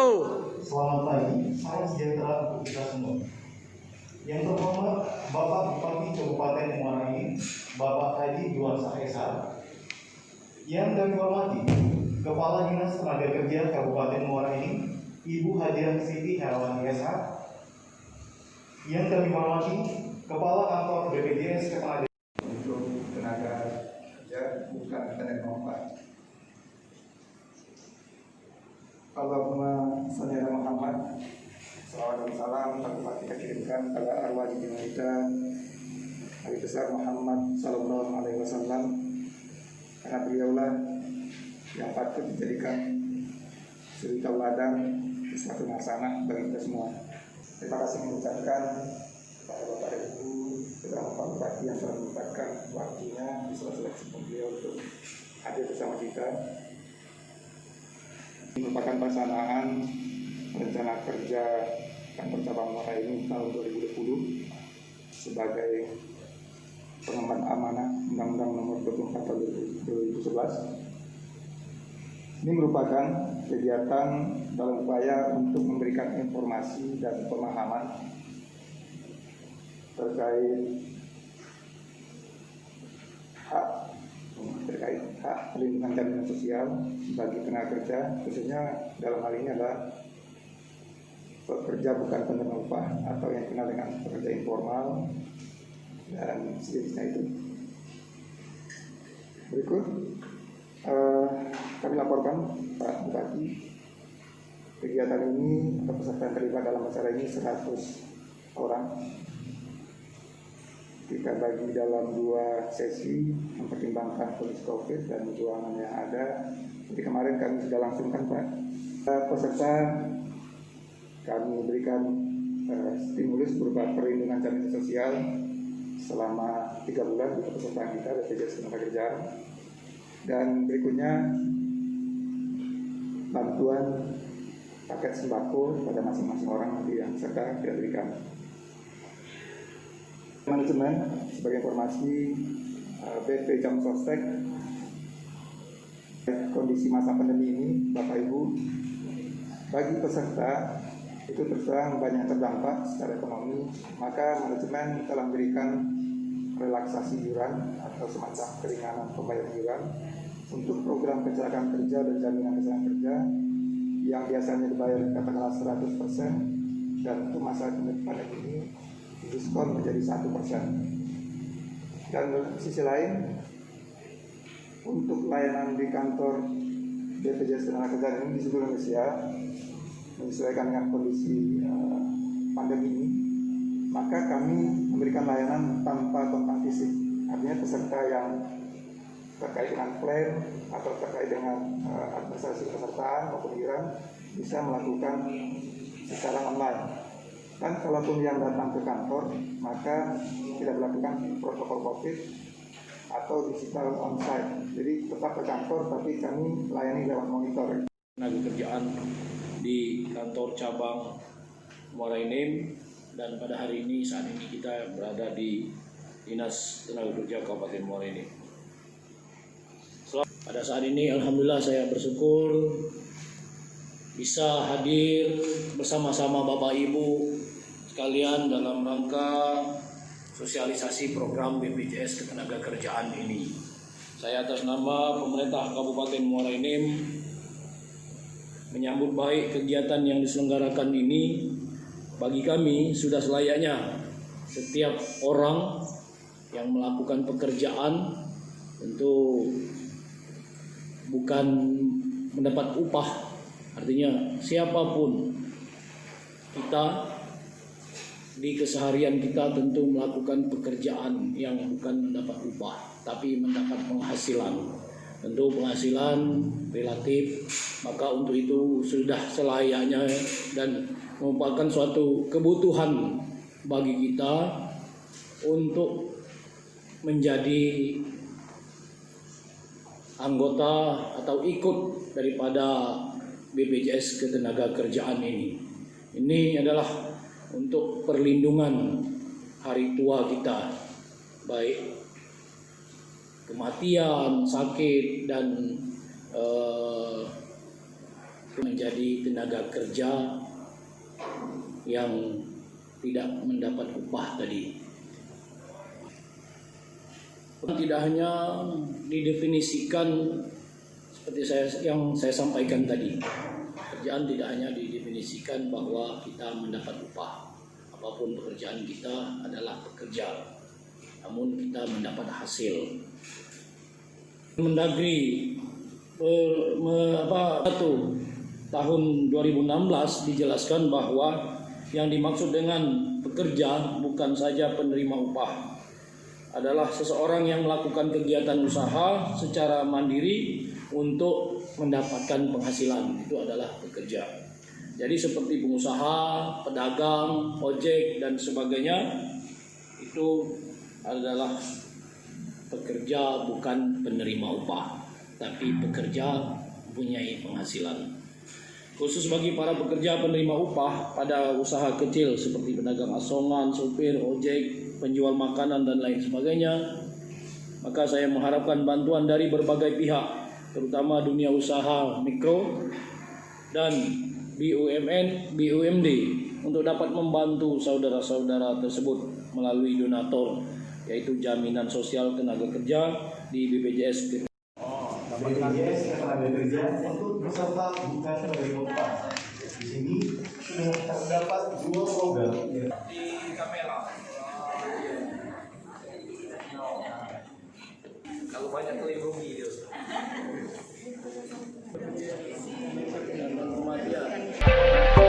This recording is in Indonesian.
Selamat pagi, salam sejahtera untuk kita semua. Yang pertama, Bapak Bupati Kabupaten Muara Enim, Bapak Haji Dwi SH. Yang kami hormati, Kepala Dinas Tenaga Kerja Kabupaten Muara Enim, Ibu Hajiah Siti Herawati SH. Yang kami hormati, Kepala Kantor BPJS Ketenagakerjaan. Untuk tenaga kerja bukan tenaga manfaat. Allahumma sholli ala Muhammad. Salawat dan salam telah kita kirimkan pada arwah junjungan kita Nabi besar Muhammad Sallallahu Alaihi Wasallam, karena beliaulah yang patut dijadikan suri tauladan suatu hasanah bagi kita semua. Terima kasih mengucapkan kepada Bapak dan Ibu, kepada Bapak Bupati yang telah menyempatkan waktunya di sela-sela kesibukan beliau untuk hadir bersama kita. Ini merupakan pelaksanaan rencana kerja kantor cabang Muara Enim tahun 2020 sebagai pengemban amanah Undang-Undang Nomor 24 Tahun 2011. Ini merupakan kegiatan dalam upaya untuk memberikan informasi dan pemahaman terkait hak perlindungan jaminan sosial bagi tenaga kerja, khususnya dalam hal ini adalah pekerja bukan penerima upah atau yang dikenal dengan pekerja informal dan sejenisnya itu. Berikut kami laporkan Pak Bupati, kegiatan ini atau peserta yang terlibat dalam acara ini 100 orang. Kita bagi dalam 2 sesi mempertimbangkan kondisi COVID dan ruangan yang ada. Jadi kemarin kami sudah langsungkan Pak peserta, kami berikan stimulus berupa perlindungan jaminan sosial selama 3 bulan untuk peserta kita BPJS Ketenagakerjaan, dan berikutnya bantuan paket sembako pada masing-masing orang nanti yang peserta kita berikan. Manajemen, sebagai informasi, BP Jam Sostek, kondisi masa pandemi ini, Bapak Ibu, bagi peserta itu terus terang banyak terdampak secara ekonomi, maka manajemen telah memberikan relaksasi iuran atau semacam keringanan pembayaran iuran untuk program kecelakaan kerja dan jaminan kecelakaan kerja yang biasanya dibayar katakanlah 100%, dan untuk masa pandemi ini diskon menjadi 1%. Dan di sisi lain, untuk layanan di kantor BPJS Ketenagakerjaan ini di seluruh Indonesia menyesuaikan dengan kondisi pandemi ini, maka kami memberikan layanan tanpa kontak fisik. Artinya peserta yang terkait dengan klaim atau terkait dengan administrasi pesertaan maupun iuran bisa melakukan secara online. Dan kalaupun yang datang ke kantor, maka tidak melakukan protokol COVID atau digital onsite. Jadi tetap ke kantor, tapi kami layani lewat monitor. Tenaga kerjaan di kantor cabang Muara Enim, dan pada hari ini saat ini kita berada di Dinas Tenaga Kerja Kabupaten Muara Enim. Pada saat ini alhamdulillah saya bersyukur bisa hadir bersama-sama Bapak Ibu sekalian dalam rangka sosialisasi program BPJS Ketenagakerjaan ini. Saya atas nama pemerintah Kabupaten Muara Enim menyambut baik kegiatan yang diselenggarakan ini. Bagi kami sudah selayaknya setiap orang yang melakukan pekerjaan tentu bukan mendapat upah. Artinya siapapun kita di keseharian kita tentu melakukan pekerjaan yang bukan mendapat upah, tapi mendapat penghasilan. Tentu penghasilan relatif, maka untuk itu sudah selayaknya dan merupakan suatu kebutuhan bagi kita untuk menjadi anggota atau ikut daripada BPJS Ketenagakerjaan ini. Ini adalah untuk perlindungan hari tua kita, baik kematian, sakit, dan menjadi tenaga kerja yang tidak mendapat upah tadi. Tidak hanya didefinisikan seperti yang saya sampaikan tadi. Pekerjaan tidak hanya didefinisikan bahwa kita mendapat upah. Apapun pekerjaan kita adalah pekerja, namun kita mendapat hasil. Mendagri tahun 2016 dijelaskan bahwa yang dimaksud dengan pekerja bukan saja penerima upah, adalah seseorang yang melakukan kegiatan usaha secara mandiri untuk mendapatkan penghasilan. Itu adalah pekerja. Jadi seperti pengusaha, pedagang, ojek dan sebagainya, itu adalah pekerja bukan penerima upah, tapi pekerja mempunyai penghasilan. Khusus bagi para pekerja penerima upah pada usaha kecil seperti pedagang asongan, supir, ojek, penjual makanan dan lain sebagainya, maka saya mengharapkan bantuan dari berbagai pihak, terutama dunia usaha mikro dan BUMN, BUMD untuk dapat membantu saudara-saudara tersebut melalui donatur, yaitu jaminan sosial tenaga kerja di BPJS. BPJS ketenaga kerja untuk peserta bukan penerima upah. Di sini sudah terdapat 2 program di kamera. Kalau banyak keliru video. Dan